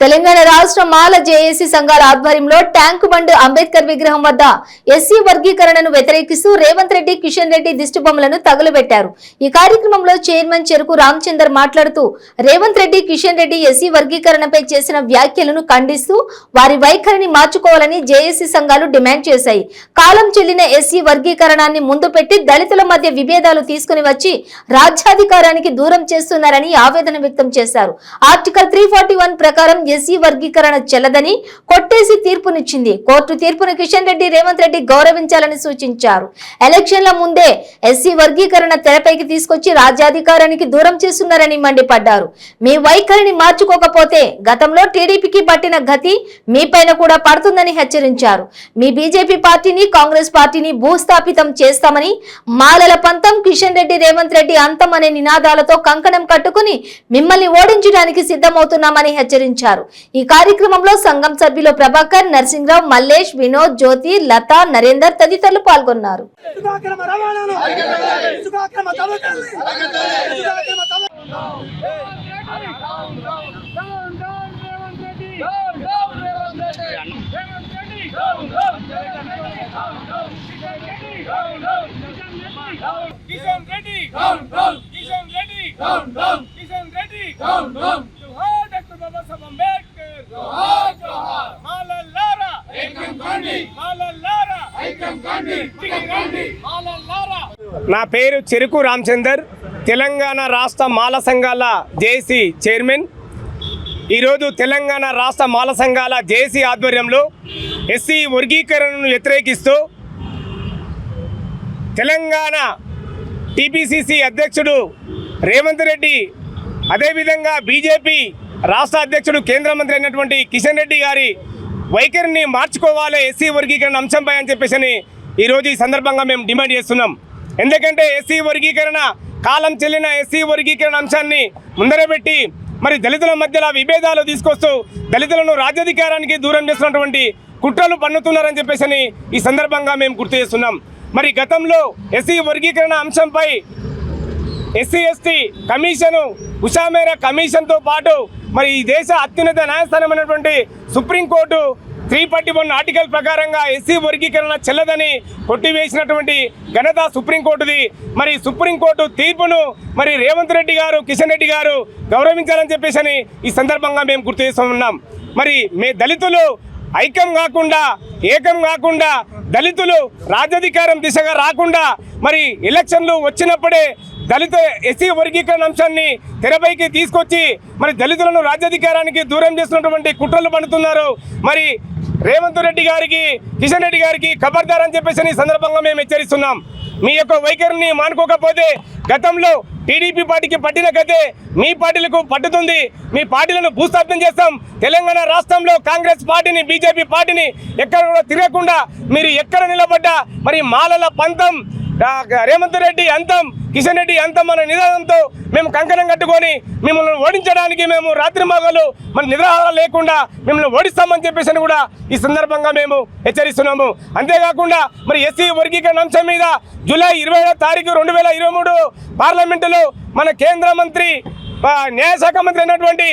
తెలంగాణ రాష్ట్ర మాల జేఏసీ సంఘాల ఆధ్వర్యంలో ట్యాంకు బండ్ అంబేద్కర్ విగ్రహం వద్ద ఎస్సీ వర్గీకరణను వ్యతిరేకిస్తూ రేవంత్ రెడ్డి, కిషన్ రెడ్డి దిష్టిబొమ్మలను తగులబెట్టారు. ఈ కార్యక్రమంలో చైర్మన్ చెరుకు రామచందర్ మాట్లాడుతూ రేవంత్ రెడ్డి, కిషన్ రెడ్డి ఎస్సీ వర్గీకరణపై చేసిన వ్యాఖ్యలను ఖండిస్తూ వారి వైఖరిని మార్చుకోవాలని జేఏసీ సంఘాలు డిమాండ్ చేశాయి. కాలం చెల్లిన ఎస్సీ వర్గీకరణాన్ని ముందు పెట్టి దళితుల మధ్య విభేదాలు తీసుకుని వచ్చి రాజ్యాధికారానికి దూరం చేస్తున్నారని ఆవేదన వ్యక్తం చేశారు. ఆర్టికల్ 341 ప్రకారం ఎస్సీ వర్గీకరణ చెల్లదని కొట్టేసి తీర్పునిచ్చింది. కోర్టు తీర్పును కిషన్ రెడ్డి, రేవంత్ రెడ్డి గౌరవించాలని సూచించారు. ఎలక్షన్ల ముందే ఎస్సీ వర్గీకరణ తెరపైకి తీసుకొచ్చి రాజ్యాధికారానికి దూరం చేస్తున్నారని మండిపడ్డారు. మీ వైఖరిని మార్చుకోకపోతే గతంలో టీడీపీకి పట్టిన గతి మీపైన కూడా పడుతుందని హెచ్చరించారు. మీ బీజేపీ పార్టీని, కాంగ్రెస్ పార్టీని భూస్థాపితం చేస్తామని, మాలల పంతం, కిషన్ రెడ్డి, రేవంత్ రెడ్డి అంతం అనే నినాదాలతో కంకణం కట్టుకుని మిమ్మల్ని ఓడించడానికి సిద్ధమవుతున్నామని హెచ్చరించారు. ఈ కార్యక్రమంలో సంఘం సభ్యులు ప్రభాకర్, నరసింహరావు, మల్లేష్, వినోద్, జ్యోతి, లత, నరేందర్ తదితరులు పాల్గొన్నారు. నా పేరు చెరుకు రామచందర్, తెలంగాణ రాష్ట్ర మాల సంఘాల జేఏసీ చైర్మన్. ఈరోజు తెలంగాణ రాష్ట్ర మాల సంఘాల జేఏసీ ఆధ్వర్యంలో ఎస్సీ వర్గీకరణను వ్యతిరేకిస్తూ తెలంగాణ టీపీసీసీ అధ్యక్షుడు రేవంత్ రెడ్డి, అదేవిధంగా బీజేపీ రాష్ట్ర అధ్యక్షుడు, కేంద్ర మంత్రి అయినటువంటి కిషన్ రెడ్డి గారి వైఖరిని మార్చుకోవాలి ఎస్సీ వర్గీకరణ అంశంపై అని చెప్పేసి ఈరోజు ఈ సందర్భంగా మేము డిమాండ్ చేస్తున్నాం. ఎందుకంటే ఎస్సీ వర్గీకరణ, కాలం చెల్లిన ఎస్సీ వర్గీకరణ అంశాన్ని ముందరబెట్టి మరి దళితుల మధ్యలో విభేదాలు తీసుకొస్తూ దళితులను రాజ్యాధికారానికి దూరం చేస్తున్నటువంటి కుట్రలు పన్నుతున్నారని చెప్పేసి ఈ సందర్భంగా మేము గుర్తు చేస్తున్నాం. మరి గతంలో ఎస్సీ వర్గీకరణ అంశంపై ఎస్సీ ఎస్టీ కమిషను, ఉషామేర కమిషన్తో పాటు మరి ఈ దేశ అత్యున్నత న్యాయస్థానమైనటువంటి సుప్రీంకోర్టు 341 ఆర్టికల్ ప్రకారంగా ఎస్సీ వర్గీకరణ చెల్లదని కొట్టివేసినటువంటి ఘనత సుప్రీంకోర్టుది. మరి సుప్రీంకోర్టు తీర్పును మరి రేవంత్ రెడ్డి గారు, కిషన్ రెడ్డి గారు గౌరవించాలని చెప్పేసి ఈ సందర్భంగా మేము గుర్తు చేస్తున్నాం. మరి దళితులు ఐక్యం కాకుండా, ఏకం కాకుండా, దళితులు రాజ్యాధికారం దిశగా రాకుండా మరి ఎలక్షన్లు వచ్చినప్పుడే దళిత ఎస్సీ వర్గీకరణ అంశాన్ని తెరపైకి తీసుకొచ్చి మరి దళితులను రాజ్యాధికారానికి దూరం చేస్తున్నటువంటి కుట్రలు పన్నుతున్నారు. మరి రేవంత్ రెడ్డి గారికి, కిషన్ రెడ్డి గారికి ఖబర్దార్ అని చెప్పేసి ఈ సందర్భంగా మేము హెచ్చరిస్తున్నాం. మీ యొక్క వైఖరిని మానుకోకపోతే గతంలో టీడీపీ పార్టీకి పట్టిన గతే మీ పార్టీలకు పట్టుతుంది. మీ పార్టీలను భూస్థాపితం చేస్తాం. తెలంగాణ రాష్ట్రంలో కాంగ్రెస్ పార్టీని, బీజేపీ పార్టీని ఎక్కడ కూడా తిరగకుండా మీరు ఎక్కడ నిలబడ్డా మరి మాలల పంతం, రేవంత్ రెడ్డి అంతం, కిషన్ రెడ్డి అంతం అనే నినాదంతో మేము కంకణం కట్టుకొని మిమ్మల్ని ఓడించడానికి మేము రాత్రి మగలు మన నిద్రాహారం లేకుండా మిమ్మల్ని ఓడిస్తామని చెప్పేసి కూడా ఈ సందర్భంగా మేము హెచ్చరిస్తున్నాము. అంతేకాకుండా మరి ఎస్సీ వర్గీకరణ అంశం మీద జూలై 20వ తారీఖు 2023 పార్లమెంటులో మన కేంద్ర మంత్రి, న్యాయశాఖ మంత్రి అయినటువంటి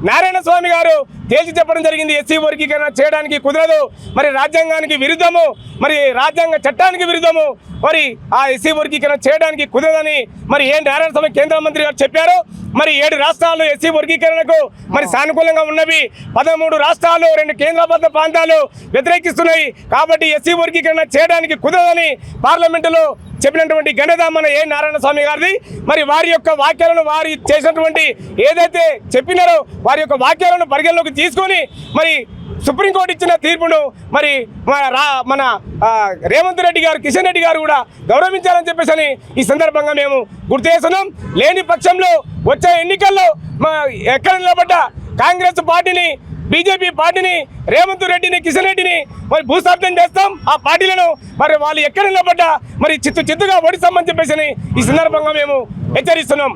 నారాయణ స్వామి గారు తేల్చి చెప్పడం జరిగింది. ఎస్సీ వర్గీకరణ చేయడానికి కుదరదు, మరి రాజ్యాంగానికి విరుద్ధము, మరి రాజ్యాంగ చట్టానికి విరుద్ధము, మరి ఆ ఎస్సీ వర్గీకరణ చేయడానికి కుదరదని మరి నారాయణ స్వామి కేంద్ర మంత్రి గారు చెప్పారు. మరి 7 రాష్ట్రాలు ఎస్సీ వర్గీకరణకు మరి సానుకూలంగా ఉన్నవి, 13 రాష్ట్రాలు, 2 కేంద్రపాలిత ప్రాంతాలు వ్యతిరేకిస్తున్నాయి. కాబట్టి ఎస్సీ వర్గీకరణ చేయడానికి కుదరదని పార్లమెంటులో చెప్పినటువంటి ఘనత మన నారాయణ స్వామి గారిది. మరి వారి యొక్క వాక్యాలను, వారి చేసినటువంటి ఏదైతే చెప్పినారో వారి యొక్క వాక్యాలను పరిగణలోకి తీసుకొని మరి సుప్రీంకోర్టు ఇచ్చిన తీర్పును మరి మన రేవంత్ రెడ్డి గారు, కిషన్ రెడ్డి గారు కూడా గౌరవించాలని చెప్పేసి ఈ సందర్భంగా మేము గుర్తు చేస్తున్నాం. లేని పక్షంలో వచ్చే ఎన్నికల్లో ఎక్కడ నిలబడ్డా కాంగ్రెస్ పార్టీని, బీజేపీ పార్టీని, రేవంత్ రెడ్డిని, కిషన్ రెడ్డిని మరి భూస్థాపితం చేస్తాం. ఆ పార్టీలను మరి వాళ్ళు ఎక్కడ నిలబడ్డా మరి చిత్తుగా ఓడిస్తామని చెప్పేసి ఈ సందర్భంగా మేము హెచ్చరిస్తున్నాం.